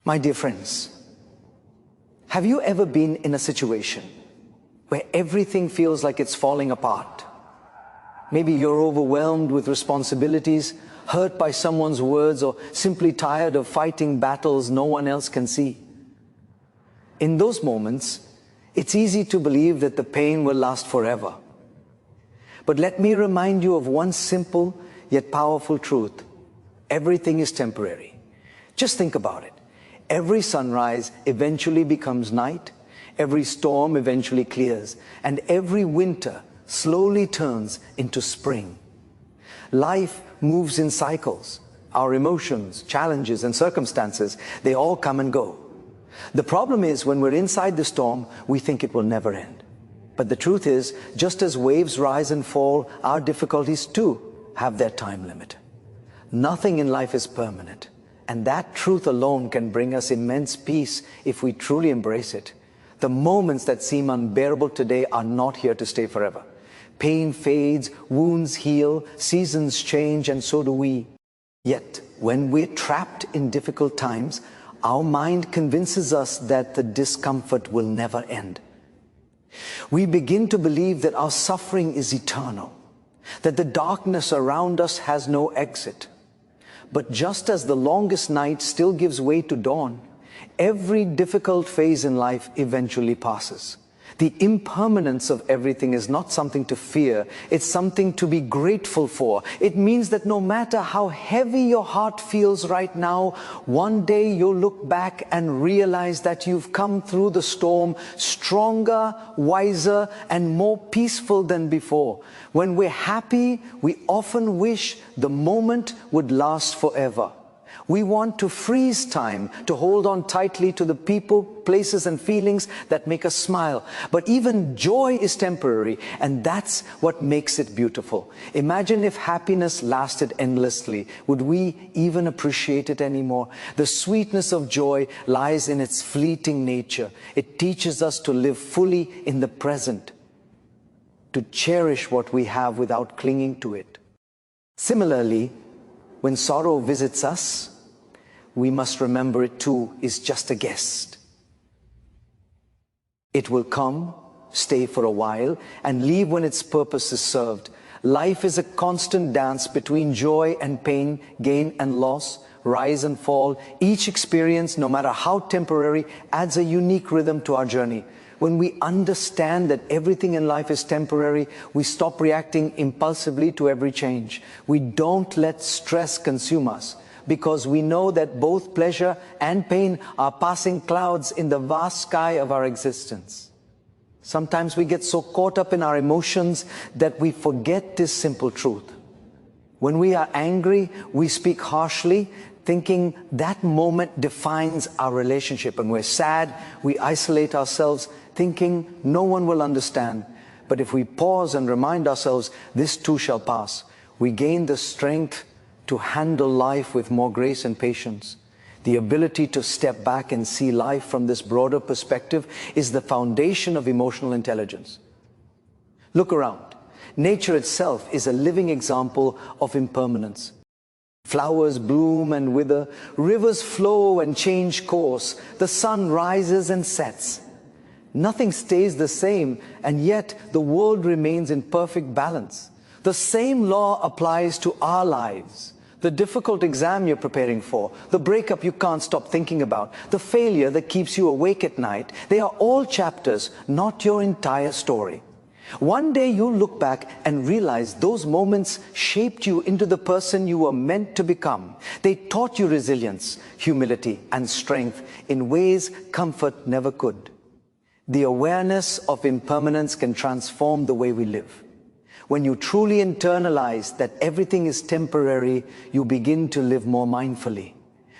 My dear friends, have you ever been in a situation where everything feels like it's falling apart? Maybe you're overwhelmed with responsibilities, hurt by someone's words, or simply tired of fighting battles no one else can see. In those moments, it's easy to believe that the pain will last forever. But let me remind you of one simple yet powerful truth. Everything is temporary. Just think about it. Every sunrise eventually becomes night, every storm eventually clears, and every winter slowly turns into spring. Life moves in cycles. Our emotions, challenges, and circumstances, they all come and go. The problem is, when we're inside the storm, we think it will never end. But the truth is, just as waves rise and fall, our difficulties too have their time limit. Nothing in life is permanent. And that truth alone can bring us immense peace if we truly embrace it. The moments that seem unbearable today are not here to stay forever. Pain fades, wounds heal, seasons change, and so do we. Yet, when we're trapped in difficult times, our mind convinces us that the discomfort will never end. We begin to believe that our suffering is eternal, that the darkness around us has no exit. But just as the longest night still gives way to dawn, every difficult phase in life eventually passes. The impermanence of everything is not something to fear, it's something to be grateful for. It means that no matter how heavy your heart feels right now, one day you'll look back and realize that you've come through the storm stronger, wiser, and more peaceful than before. When we're happy, we often wish the moment would last forever. We want to freeze time, to hold on tightly to the people, places, and feelings that make us smile. But even joy is temporary, and that's what makes it beautiful. Imagine if happiness lasted endlessly. Would we even appreciate it anymore? The sweetness of joy lies in its fleeting nature. It teaches us to live fully in the present, to cherish what we have without clinging to it. Similarly, when sorrow visits us, we must remember it too is just a guest. It will come, stay for a while, and leave when its purpose is served. Life is a constant dance between joy and pain, gain and loss, rise and fall. Each experience, no matter how temporary, adds a unique rhythm to our journey. When we understand that everything in life is temporary, we stop reacting impulsively to every change. We don't let stress consume us, because we know that both pleasure and pain are passing clouds in the vast sky of our existence. Sometimes we get so caught up in our emotions that we forget this simple truth. When we are angry, we speak harshly, thinking that moment defines our relationship. When we're sad, we isolate ourselves, thinking no one will understand. But if we pause and remind ourselves, this too shall pass, we gain the strength to handle life with more grace and patience. The ability to step back and see life from this broader perspective is the foundation of emotional intelligence. Look around. Nature itself is a living example of impermanence. Flowers bloom and wither, rivers flow and change course, the sun rises and sets. Nothing stays the same, and yet the world remains in perfect balance. The same law applies to our lives. The difficult exam you're preparing for, the breakup you can't stop thinking about, the failure that keeps you awake at night, they are all chapters, not your entire story. One day you'll look back and realize those moments shaped you into the person you were meant to become. They taught you resilience, humility, and strength in ways comfort never could. The awareness of impermanence can transform the way we live. When you truly internalize that everything is temporary, you begin to live more mindfully.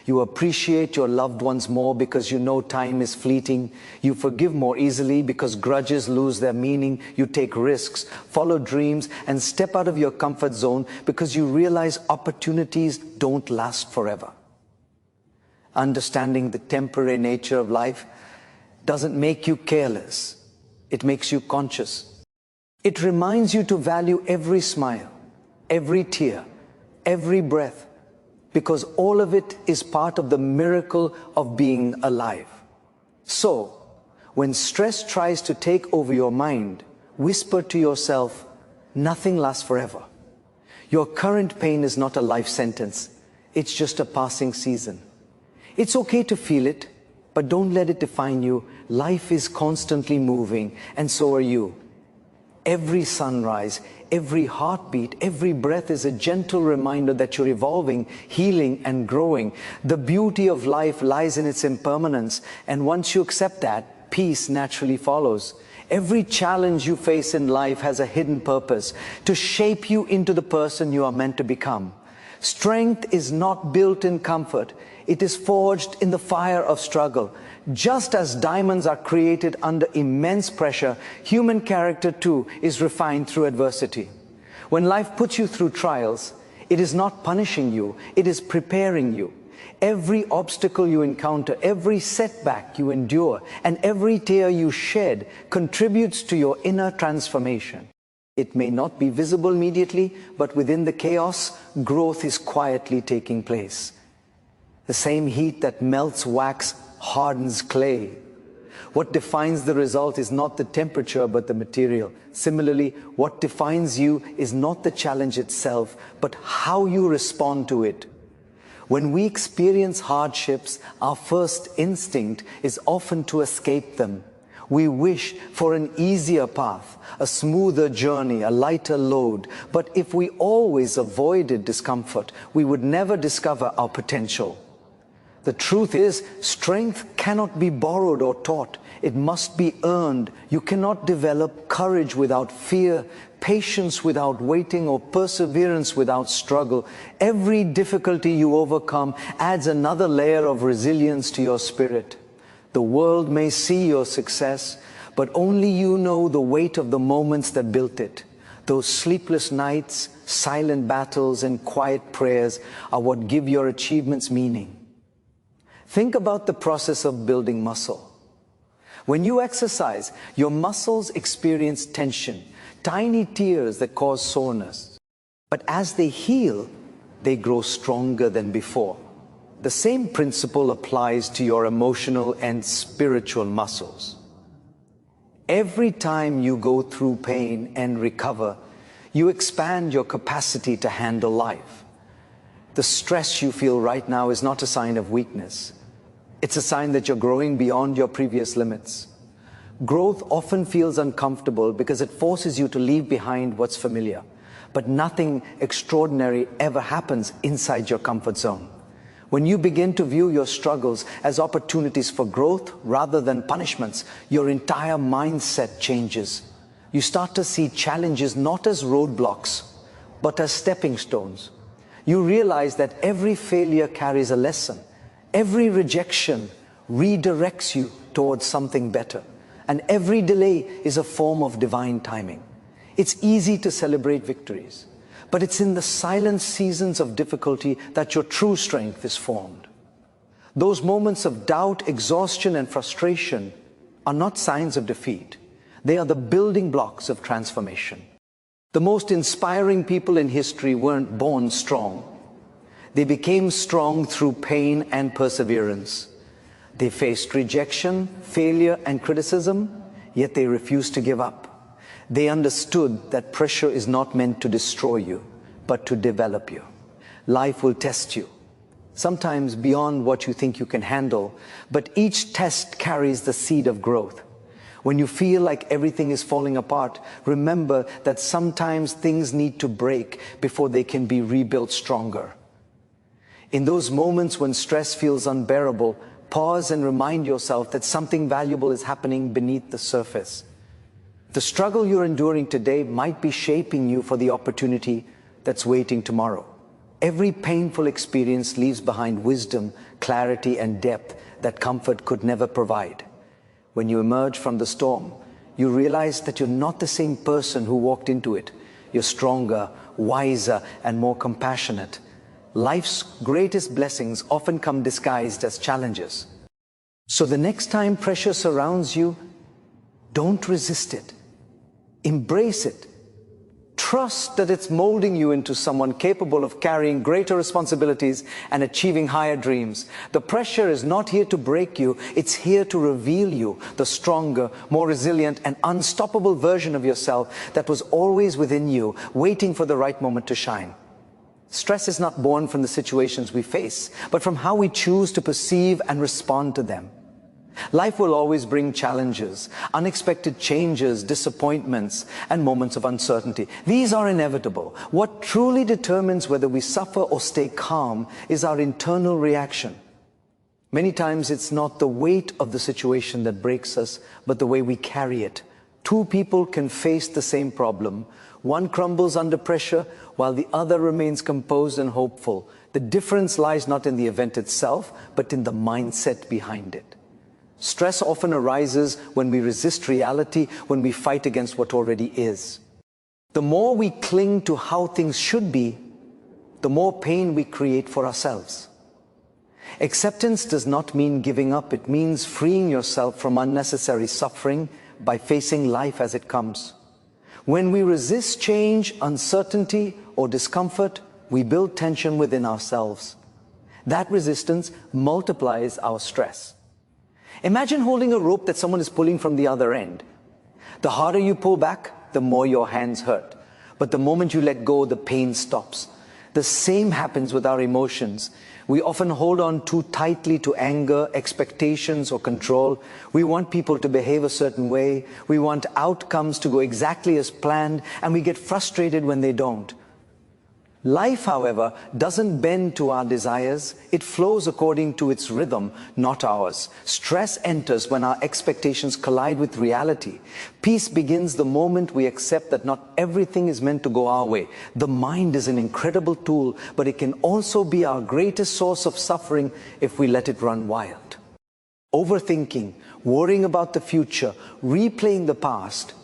You appreciate your loved ones more because you know time is fleeting. You forgive more easily because grudges lose their meaning. You take risks, follow dreams, and step out of your comfort zone because you realize opportunities don't last forever. Understanding the temporary nature of life doesn't make you careless. It makes you conscious. It reminds you to value every smile, every tear, every breath, because all of it is part of the miracle of being alive. So, when stress tries to take over your mind, whisper to yourself, nothing lasts forever. Your current pain is not a life sentence. It's just a passing season. It's okay to feel it, but don't let it define you. Life is constantly moving, and so are you. Every sunrise, every heartbeat, every breath is a gentle reminder that you're evolving, healing, and growing. The beauty of life lies in its impermanence, and once you accept that, peace naturally follows. Every challenge you face in life has a hidden purpose, to shape you into the person you are meant to become. Strength is not built in comfort. It is forged in the fire of struggle. Just as diamonds are created under immense pressure, human character too is refined through adversity. When life puts you through trials, it is not punishing you, it is preparing you. Every obstacle you encounter, every setback you endure, and every tear you shed contributes to your inner transformation. It may not be visible immediately, but within the chaos, growth is quietly taking place. The same heat that melts wax hardens clay. What defines the result is not the temperature, but the material. Similarly, what defines you is not the challenge itself, but how you respond to it. When we experience hardships, our first instinct is often to escape them. We wish for an easier path, a smoother journey, a lighter load. But if we always avoided discomfort, we would never discover our potential. The truth is, strength cannot be borrowed or taught. It must be earned. You cannot develop courage without fear, patience without waiting, or perseverance without struggle. Every difficulty you overcome adds another layer of resilience to your spirit. The world may see your success, but only you know the weight of the moments that built it. Those sleepless nights, silent battles, and quiet prayers are what give your achievements meaning. Think about the process of building muscle. When you exercise, your muscles experience tension, tiny tears that cause soreness. But as they heal, they grow stronger than before. The same principle applies to your emotional and spiritual muscles. Every time you go through pain and recover, you expand your capacity to handle life. The stress you feel right now is not a sign of weakness. It's a sign that you're growing beyond your previous limits. Growth often feels uncomfortable because it forces you to leave behind what's familiar. But nothing extraordinary ever happens inside your comfort zone. When you begin to view your struggles as opportunities for growth rather than punishments, your entire mindset changes. You start to see challenges not as roadblocks, but as stepping stones. You realize that every failure carries a lesson. Every rejection redirects you towards something better. And every delay is a form of divine timing. It's easy to celebrate victories, but it's in the silent seasons of difficulty that your true strength is formed. Those moments of doubt, exhaustion, and frustration are not signs of defeat. They are the building blocks of transformation. The most inspiring people in history weren't born strong. They became strong through pain and perseverance. They faced rejection, failure, and criticism, yet they refused to give up. They understood that pressure is not meant to destroy you, but to develop you. Life will test you, sometimes beyond what you think you can handle, but each test carries the seed of growth. When you feel like everything is falling apart, remember that sometimes things need to break before they can be rebuilt stronger. In those moments when stress feels unbearable, pause and remind yourself that something valuable is happening beneath the surface. The struggle you're enduring today might be shaping you for the opportunity that's waiting tomorrow. Every painful experience leaves behind wisdom, clarity, and depth that comfort could never provide. When you emerge from the storm, you realize that you're not the same person who walked into it. You're stronger, wiser, and more compassionate. Life's greatest blessings often come disguised as challenges. So the next time pressure surrounds you, don't resist it. Embrace it. Trust that it's molding you into someone capable of carrying greater responsibilities and achieving higher dreams. The pressure is not here to break you, it's here to reveal you, the stronger, more resilient and unstoppable version of yourself that was always within you, waiting for the right moment to shine. Stress is not born from the situations we face, but from how we choose to perceive and respond to them. Life will always bring challenges, unexpected changes, disappointments, and moments of uncertainty. These are inevitable. What truly determines whether we suffer or stay calm is our internal reaction. Many times it's not the weight of the situation that breaks us, but the way we carry it. Two people can face the same problem. One crumbles under pressure, while the other remains composed and hopeful. The difference lies not in the event itself, but in the mindset behind it. Stress often arises when we resist reality, when we fight against what already is. The more we cling to how things should be, the more pain we create for ourselves. Acceptance does not mean giving up. It means freeing yourself from unnecessary suffering by facing life as it comes. When we resist change, uncertainty, or discomfort, we build tension within ourselves. That resistance multiplies our stress. Imagine holding a rope that someone is pulling from the other end. The harder you pull back, the more your hands hurt. But the moment you let go, the pain stops. The same happens with our emotions. We often hold on too tightly to anger, expectations, or control. We want people to behave a certain way. We want outcomes to go exactly as planned, and we get frustrated when they don't. Life, however, doesn't bend to our desires. It flows according to its rhythm, not ours. Stress enters when our expectations collide with reality. Peace begins the moment we accept that not everything is meant to go our way. The mind is an incredible tool, but it can also be our greatest source of suffering if we let it run wild. Overthinking, worrying about the future, replaying the past,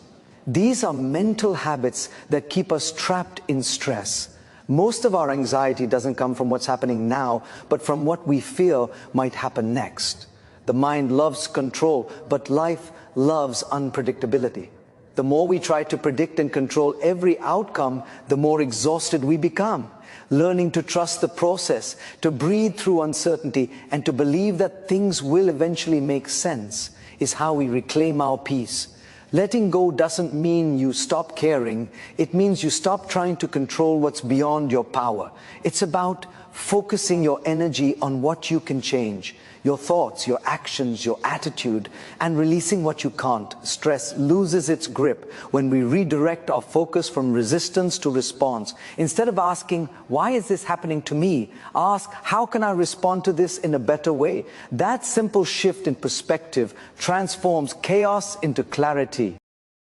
these are mental habits that keep us trapped in stress. Most of our anxiety doesn't come from what's happening now, but from what we fear might happen next. The mind loves control, but life loves unpredictability. The more we try to predict and control every outcome, the more exhausted we become. Learning to trust the process, to breathe through uncertainty, and to believe that things will eventually make sense is how we reclaim our peace. Letting go doesn't mean you stop caring. It means you stop trying to control what's beyond your power. It's about focusing your energy on what you can change, your thoughts, your actions, your attitude, and releasing what you can't. Stress loses its grip when we redirect our focus from resistance to response. Instead of asking, why is this happening to me? Ask, how can I respond to this in a better way? That simple shift in perspective transforms chaos into clarity.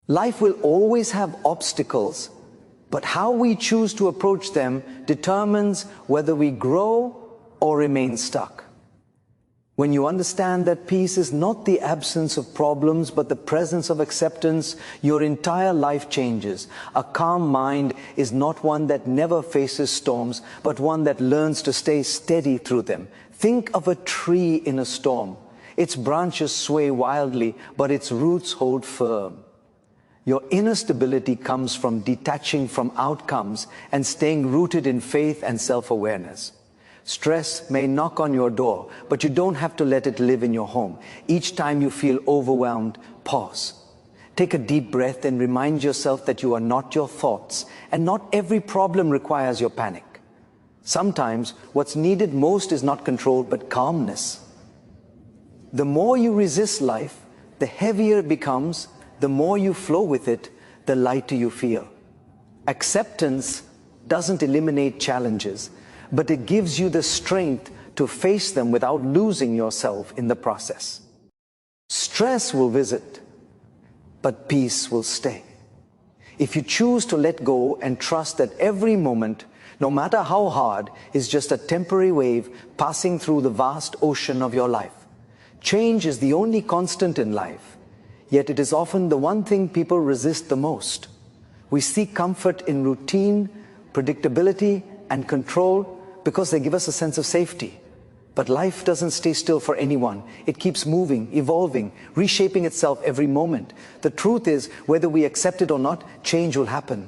Life will always have obstacles, but how we choose to approach them determines whether we grow or remain stuck. When you understand that peace is not the absence of problems, but the presence of acceptance, your entire life changes. A calm mind is not one that never faces storms, but one that learns to stay steady through them. Think of a tree in a storm. Its branches sway wildly, but its roots hold firm. Your inner stability comes from detaching from outcomes and staying rooted in faith and self-awareness. Stress may knock on your door, but you don't have to let it live in your home. Each time you feel overwhelmed, pause. Take a deep breath and remind yourself that you are not your thoughts, and not every problem requires your panic. Sometimes what's needed most is not control, but calmness. The more you resist life, the heavier it becomes. The more you flow with it, the lighter you feel. Acceptance doesn't eliminate challenges, but it gives you the strength to face them without losing yourself in the process. Stress will visit, but peace will stay. If you choose to let go and trust that every moment, no matter how hard, is just a temporary wave passing through the vast ocean of your life. Change is the only constant in life. Yet it is often the one thing people resist the most. We seek comfort in routine, predictability, and control because they give us a sense of safety. But life doesn't stay still for anyone. It keeps moving, evolving, reshaping itself every moment. The truth is, whether we accept it or not, change will happen.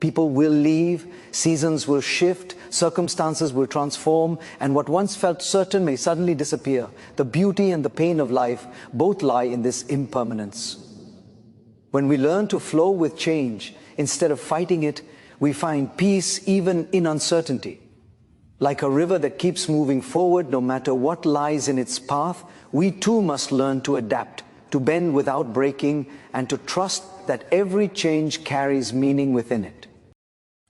People will leave, seasons will shift, circumstances will transform, and what once felt certain may suddenly disappear. The beauty and the pain of life both lie in this impermanence. When we learn to flow with change instead of fighting it, we find peace even in uncertainty. Like a river that keeps moving forward no matter what lies in its path, we too must learn to adapt, to bend without breaking, and to trust that every change carries meaning within it.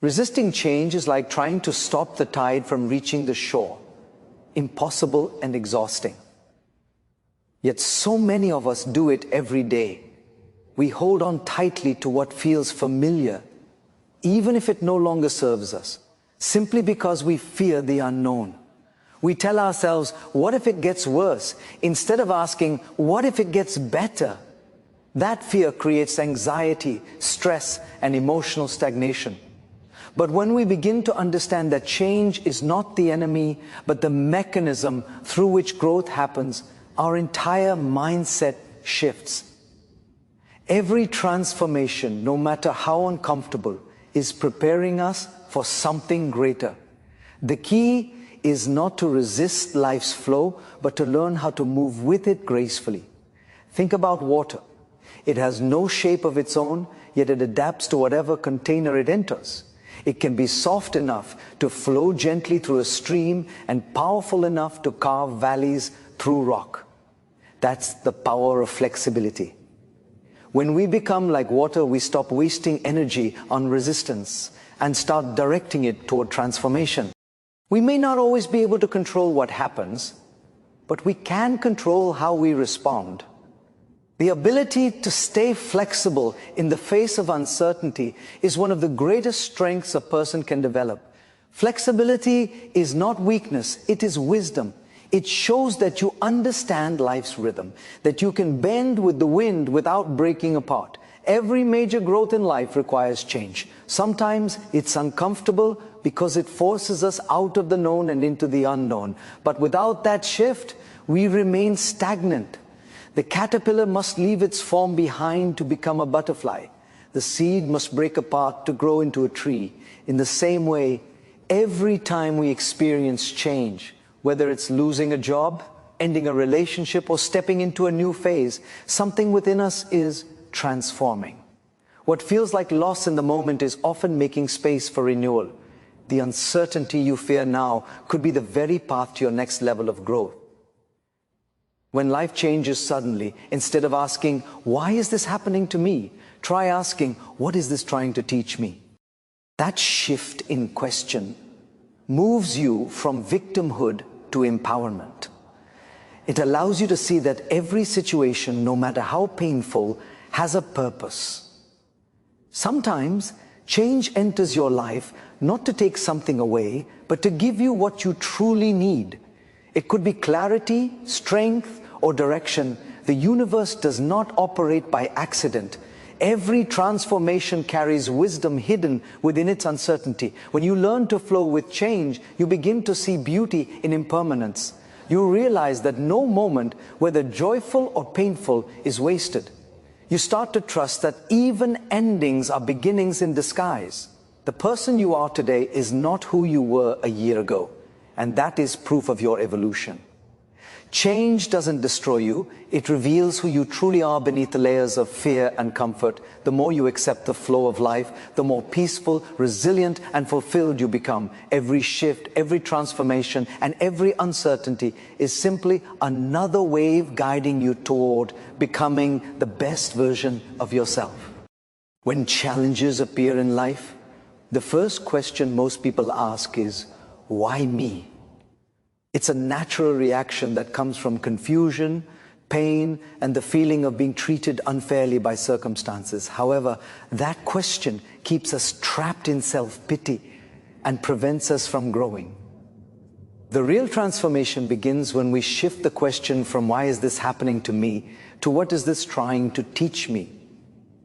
Resisting change is like trying to stop the tide from reaching the shore. Impossible and exhausting. Yet so many of us do it every day. We hold on tightly to what feels familiar, even if it no longer serves us, simply because we fear the unknown. We tell ourselves, what if it gets worse? Instead of asking, what if it gets better? That fear creates anxiety, stress, and emotional stagnation. But when we begin to understand that change is not the enemy, but the mechanism through which growth happens, our entire mindset shifts. Every transformation, no matter how uncomfortable, is preparing us for something greater. The key is not to resist life's flow, but to learn how to move with it gracefully. Think about water. It has no shape of its own, yet it adapts to whatever container it enters. It can be soft enough to flow gently through a stream and powerful enough to carve valleys through rock. That's the power of flexibility. When we become like water, we stop wasting energy on resistance and start directing it toward transformation. We may not always be able to control what happens, but we can control how we respond. The ability to stay flexible in the face of uncertainty is one of the greatest strengths a person can develop. Flexibility is not weakness, it is wisdom. It shows that you understand life's rhythm, that you can bend with the wind without breaking apart. Every major growth in life requires change. Sometimes it's uncomfortable because it forces us out of the known and into the unknown. But without that shift, we remain stagnant. The caterpillar must leave its form behind to become a butterfly. The seed must break apart to grow into a tree. In the same way, every time we experience change, whether it's losing a job, ending a relationship, or stepping into a new phase, something within us is transforming. What feels like loss in the moment is often making space for renewal. The uncertainty you fear now could be the very path to your next level of growth. When life changes suddenly, instead of asking, why is this happening to me? Try asking, what is this trying to teach me? That shift in question moves you from victimhood to empowerment. It allows you to see that every situation, no matter how painful, has a purpose. Sometimes change enters your life not to take something away, but to give you what you truly need. It could be clarity, strength, or direction. The universe does not operate by accident. Every transformation carries wisdom hidden within its uncertainty. When you learn to flow with change, you begin to see beauty in impermanence. You realize that no moment, whether joyful or painful, is wasted. You start to trust that even endings are beginnings in disguise. The person you are today is not who you were a year ago, and that is proof of your evolution. Change doesn't destroy you, it reveals who you truly are beneath the layers of fear and comfort. The more you accept the flow of life, the more peaceful, resilient, and fulfilled you become. Every shift, every transformation, and every uncertainty is simply another wave guiding you toward becoming the best version of yourself. When challenges appear in life, the first question most people ask is, why me? It's a natural reaction that comes from confusion, pain, and the feeling of being treated unfairly by circumstances. However, that question keeps us trapped in self-pity and prevents us from growing. The real transformation begins when we shift the question from why is this happening to me to what is this trying to teach me.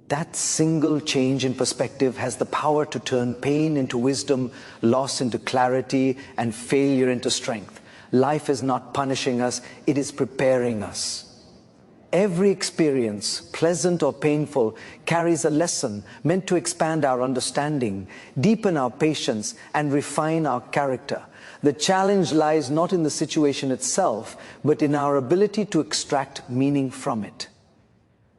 That single change in perspective has the power to turn pain into wisdom, loss into clarity, and failure into strength. Life is not punishing us, it is preparing us. Every experience, pleasant or painful, carries a lesson meant to expand our understanding, deepen our patience, and refine our character. The challenge lies not in the situation itself, but in our ability to extract meaning from it.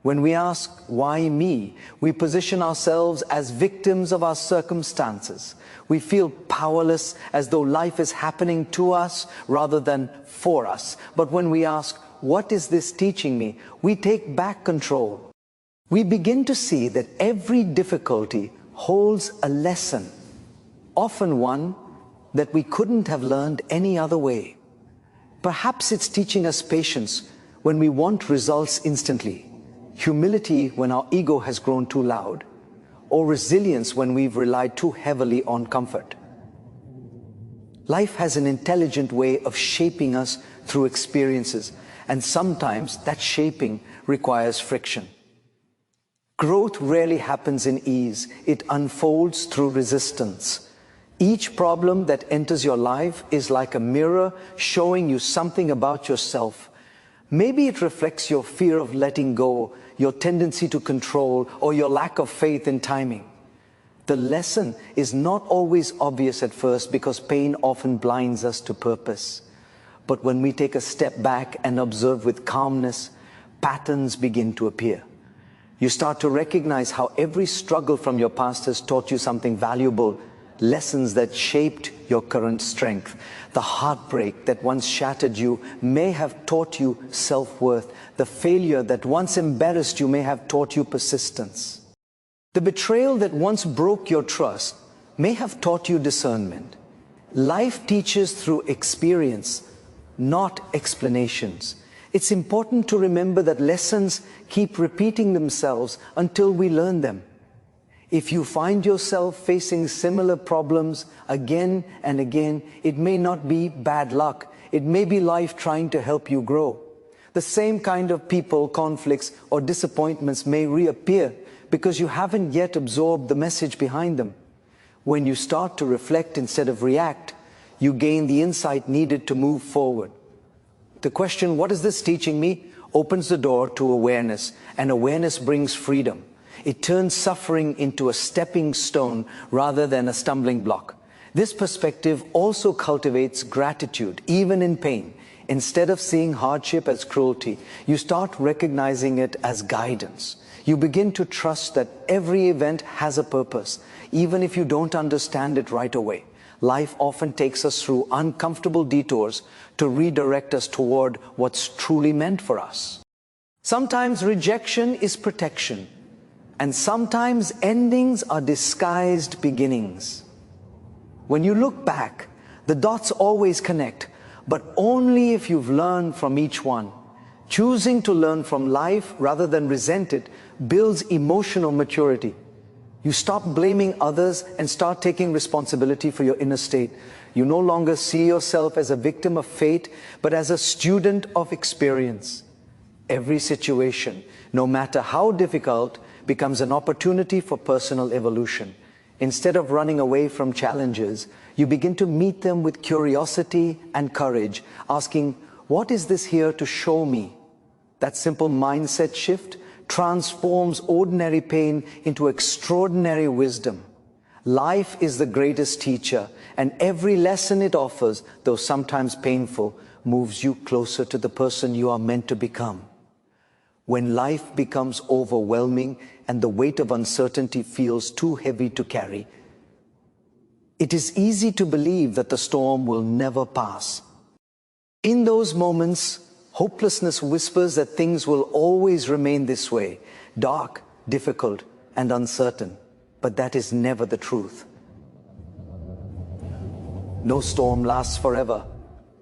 When we ask, "Why me?" we position ourselves as victims of our circumstances. We feel powerless, as though life is happening to us rather than for us. But when we ask, "What is this teaching me?" we take back control. We begin to see that every difficulty holds a lesson, often one that we couldn't have learned any other way. Perhaps it's teaching us patience when we want results instantly, humility when our ego has grown too loud, or resilience when we've relied too heavily on comfort. Life has an intelligent way of shaping us through experiences, and sometimes that shaping requires friction. Growth rarely happens in ease. It unfolds through resistance. Each problem that enters your life is like a mirror showing you something about yourself. Maybe it reflects your fear of letting go, your tendency to control, or your lack of faith in timing. The lesson is not always obvious at first because pain often blinds us to purpose. But when we take a step back and observe with calmness, patterns begin to appear. You start to recognize how every struggle from your past has taught you something valuable, lessons that shaped your current strength. The heartbreak that once shattered you may have taught you self-worth. The failure that once embarrassed you may have taught you persistence. The betrayal that once broke your trust may have taught you discernment. Life teaches through experience, not explanations. It's important to remember that lessons keep repeating themselves until we learn them. If you find yourself facing similar problems again and again, it may not be bad luck. It may be life trying to help you grow. The same kind of people, conflicts, or disappointments may reappear because you haven't yet absorbed the message behind them. When you start to reflect instead of react, you gain the insight needed to move forward. The question, "What is this teaching me?" opens the door to awareness, and awareness brings freedom. It turns suffering into a stepping stone rather than a stumbling block. This perspective also cultivates gratitude, even in pain. Instead of seeing hardship as cruelty, you start recognizing it as guidance. You begin to trust that every event has a purpose, even if you don't understand it right away. Life often takes us through uncomfortable detours to redirect us toward what's truly meant for us. Sometimes rejection is protection, and sometimes endings are disguised beginnings. When you look back, the dots always connect, but only if you've learned from each one. Choosing to learn from life rather than resent it builds emotional maturity. You stop blaming others and start taking responsibility for your inner state. You no longer see yourself as a victim of fate, but as a student of experience. Every situation, no matter how difficult, becomes an opportunity for personal evolution. Instead of running away from challenges, you begin to meet them with curiosity and courage, asking, "What is this here to show me?" That simple mindset shift transforms ordinary pain into extraordinary wisdom. Life is the greatest teacher, and every lesson it offers, though sometimes painful, moves you closer to the person you are meant to become. When life becomes overwhelming and the weight of uncertainty feels too heavy to carry, it is easy to believe that the storm will never pass. In those moments, hopelessness whispers that things will always remain this way, dark, difficult, and uncertain. But that is never the truth. No storm lasts forever,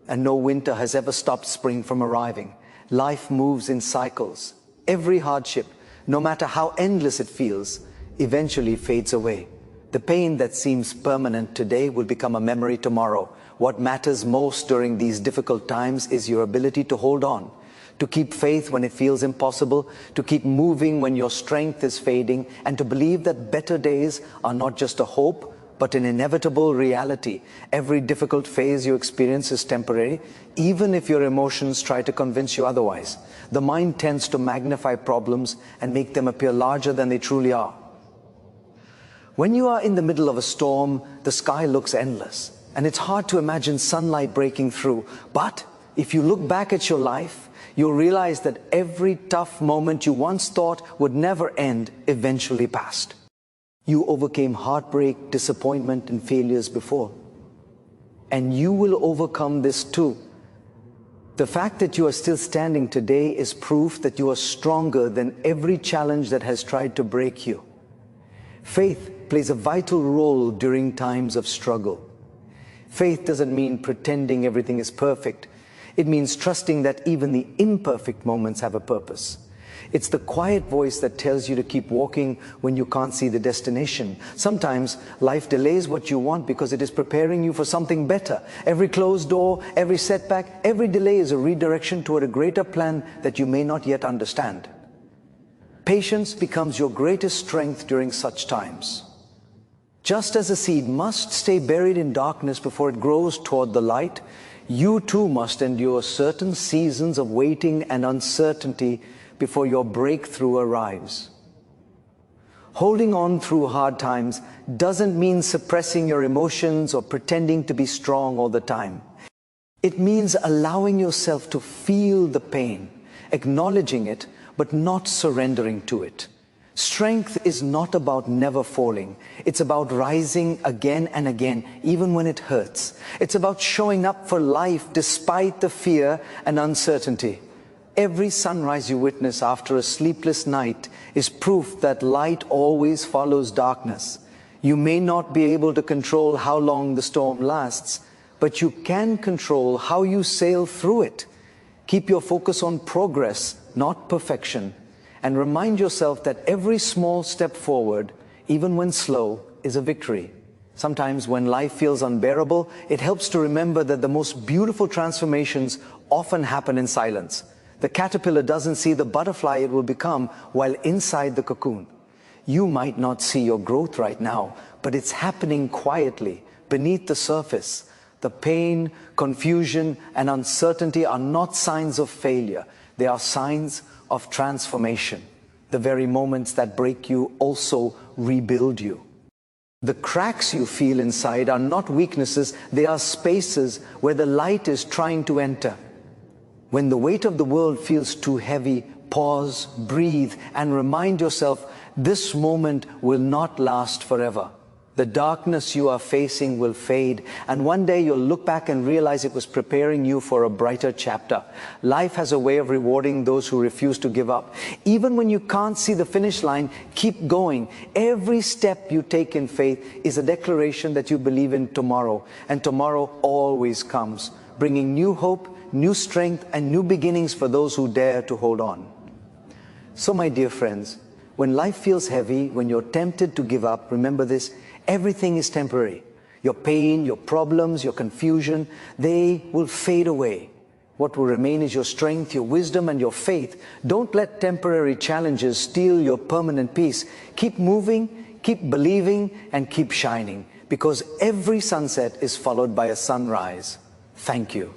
and no winter has ever stopped spring from arriving. Life moves in cycles. Every hardship, no matter how endless it feels, eventually fades away. The pain that seems permanent today will become a memory tomorrow. What matters most during these difficult times is your ability to hold on, to keep faith when it feels impossible, to keep moving when your strength is fading, and to believe that better days are not just a hope, but an inevitable reality. Every difficult phase you experience is temporary, even if your emotions try to convince you otherwise. The mind tends to magnify problems and make them appear larger than they truly are. When you are in the middle of a storm, the sky looks endless, and it's hard to imagine sunlight breaking through. But if you look back at your life, you'll realize that every tough moment you once thought would never end eventually passed. You overcame heartbreak, disappointment, and failures before. And you will overcome this too. The fact that you are still standing today is proof that you are stronger than every challenge that has tried to break you. Faith plays a vital role during times of struggle. Faith doesn't mean pretending everything is perfect. It means trusting that even the imperfect moments have a purpose. It's the quiet voice that tells you to keep walking when you can't see the destination. Sometimes life delays what you want because it is preparing you for something better. Every closed door, every setback, every delay is a redirection toward a greater plan that you may not yet understand. Patience becomes your greatest strength during such times. Just as a seed must stay buried in darkness before it grows toward the light, you too must endure certain seasons of waiting and uncertainty before your breakthrough arrives. Holding on through hard times doesn't mean suppressing your emotions or pretending to be strong all the time. It means allowing yourself to feel the pain, acknowledging it, but not surrendering to it. Strength is not about never falling. It's about rising again and again, even when it hurts. It's about showing up for life despite the fear and uncertainty. Every sunrise you witness after a sleepless night is proof that light always follows darkness. You may not be able to control how long the storm lasts, but you can control how you sail through it. Keep your focus on progress, not perfection, and remind yourself that every small step forward, even when slow, is a victory. Sometimes when life feels unbearable, it helps to remember that the most beautiful transformations often happen in silence. The caterpillar doesn't see the butterfly it will become while inside the cocoon. You might not see your growth right now, but it's happening quietly, beneath the surface. The pain, confusion, and uncertainty are not signs of failure. They are signs of transformation. The very moments that break you also rebuild you. The cracks you feel inside are not weaknesses, they are spaces where the light is trying to enter. When the weight of the world feels too heavy, pause, breathe, and remind yourself this moment will not last forever. The darkness you are facing will fade, and one day you'll look back and realize it was preparing you for a brighter chapter. Life has a way of rewarding those who refuse to give up. Even when you can't see the finish line, keep going. Every step you take in faith is a declaration that you believe in tomorrow, and tomorrow always comes, bringing new hope, new strength, and new beginnings for those who dare to hold on. So my dear friends, when life feels heavy, when you're tempted to give up, remember this: everything is temporary. Your pain, your problems, your confusion, they will fade away. What will remain is your strength, your wisdom, and your faith. Don't let temporary challenges steal your permanent peace. Keep moving, keep believing, and keep shining, because every sunset is followed by a sunrise. Thank you.